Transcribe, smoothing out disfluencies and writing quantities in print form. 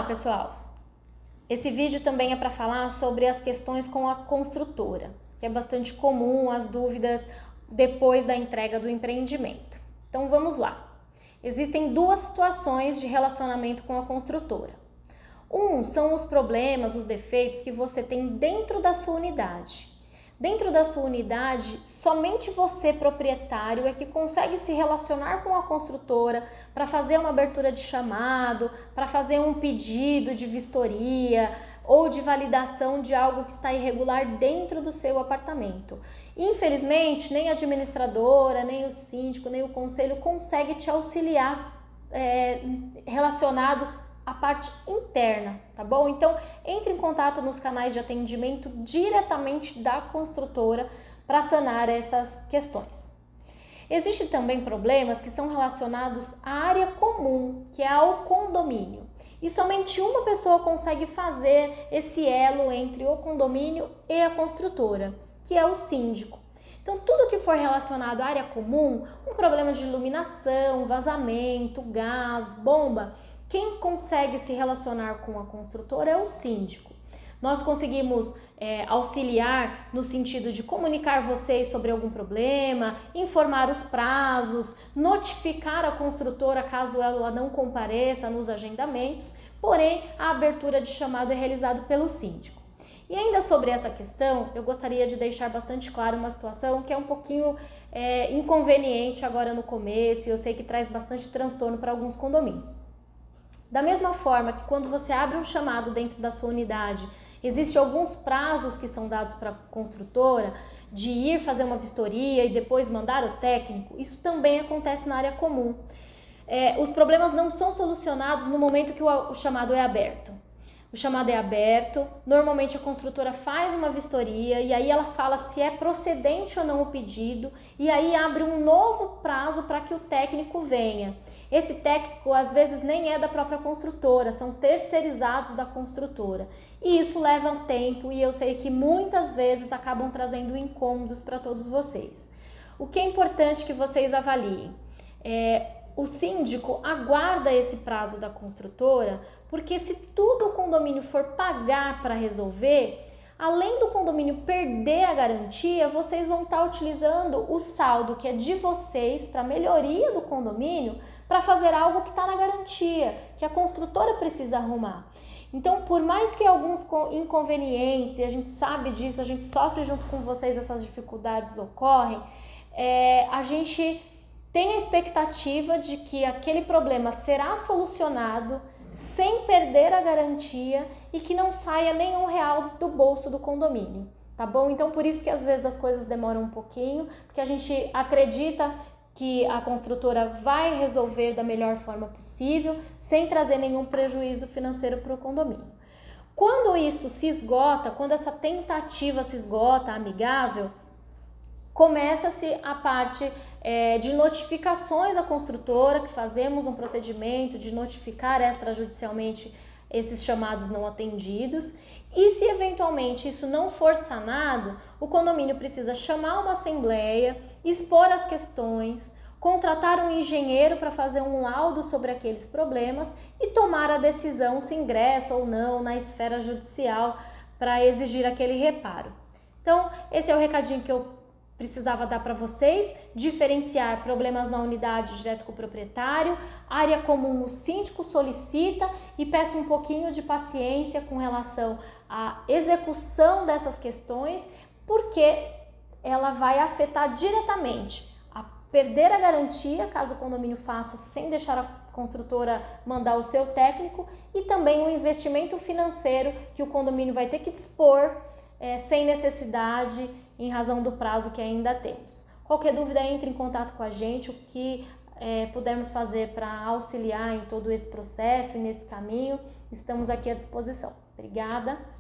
pessoal! Esse vídeo também é para falar sobre as questões com a construtora, que é bastante comum as dúvidas depois da entrega do empreendimento. Então vamos lá. Existem duas situações de relacionamento com a construtora. São os problemas, os defeitos que você tem dentro da sua unidade. Dentro da sua unidade, somente você, proprietário, é que consegue se relacionar com a construtora para fazer uma abertura de chamado, para fazer um pedido de vistoria ou de validação de algo que está irregular dentro do seu apartamento. Infelizmente, nem a administradora, nem o síndico, nem o conselho consegue te auxiliar relacionados a parte interna, tá bom? Então, entre em contato nos canais de atendimento diretamente da construtora para sanar essas questões. Existem também problemas que são relacionados à área comum, que é ao condomínio. E somente uma pessoa consegue fazer esse elo entre o condomínio e a construtora, que é o síndico. Então, tudo que for relacionado à área comum, um problema de iluminação, vazamento, gás, bomba, quem consegue se relacionar com a construtora é o síndico. Nós conseguimos auxiliar no sentido de comunicar vocês sobre algum problema, informar os prazos, notificar a construtora caso ela não compareça nos agendamentos, porém a abertura de chamado é realizada pelo síndico. E ainda sobre essa questão, eu gostaria de deixar bastante claro uma situação que é um pouquinho inconveniente agora no começo e eu sei que traz bastante transtorno para alguns condomínios. Da mesma forma que quando você abre um chamado dentro da sua unidade, existem alguns prazos que são dados para a construtora de ir fazer uma vistoria e depois mandar o técnico, isso também acontece na área comum. Os problemas não são solucionados no momento que o chamado é aberto. O chamado é aberto, normalmente a construtora faz uma vistoria e aí ela fala se é procedente ou não o pedido e aí abre um novo prazo para que o técnico venha. Esse técnico às vezes nem é da própria construtora, são terceirizados da construtora. E isso leva tempo e eu sei que muitas vezes acabam trazendo incômodos para todos vocês. O que é importante que vocês avaliem? O síndico aguarda esse prazo da construtora, porque se tudo o condomínio for pagar para resolver, além do condomínio perder a garantia, vocês vão estar utilizando o saldo que é de vocês para melhoria do condomínio para fazer algo que está na garantia, que a construtora precisa arrumar. Então, por mais que alguns inconvenientes, e a gente sabe disso, a gente sofre junto com vocês, essas dificuldades ocorrem, a gente tem a expectativa de que aquele problema será solucionado sem perder a garantia e que não saia nenhum real do bolso do condomínio, tá bom? Então, por isso que às vezes as coisas demoram um pouquinho, porque a gente acredita que a construtora vai resolver da melhor forma possível, sem trazer nenhum prejuízo financeiro para o condomínio. Quando isso se esgota, quando essa tentativa se esgota, amigável, começa-se a parte de notificações à construtora, que fazemos um procedimento de notificar extrajudicialmente esses chamados não atendidos. E se eventualmente isso não for sanado, o condomínio precisa chamar uma assembleia, expor as questões, contratar um engenheiro para fazer um laudo sobre aqueles problemas e tomar a decisão se ingressa ou não na esfera judicial para exigir aquele reparo. Então, esse é o recadinho que eu precisava dar para vocês, diferenciar problemas na unidade direto com o proprietário, área comum o síndico solicita e peço um pouquinho de paciência com relação à execução dessas questões, porque ela vai afetar diretamente a perder a garantia, caso o condomínio faça sem deixar a construtora mandar o seu técnico, e também o investimento financeiro que o condomínio vai ter que dispor sem necessidade, em razão do prazo que ainda temos. Qualquer dúvida, entre em contato com a gente, o que pudermos fazer para auxiliar em todo esse processo e nesse caminho, estamos aqui à disposição. Obrigada!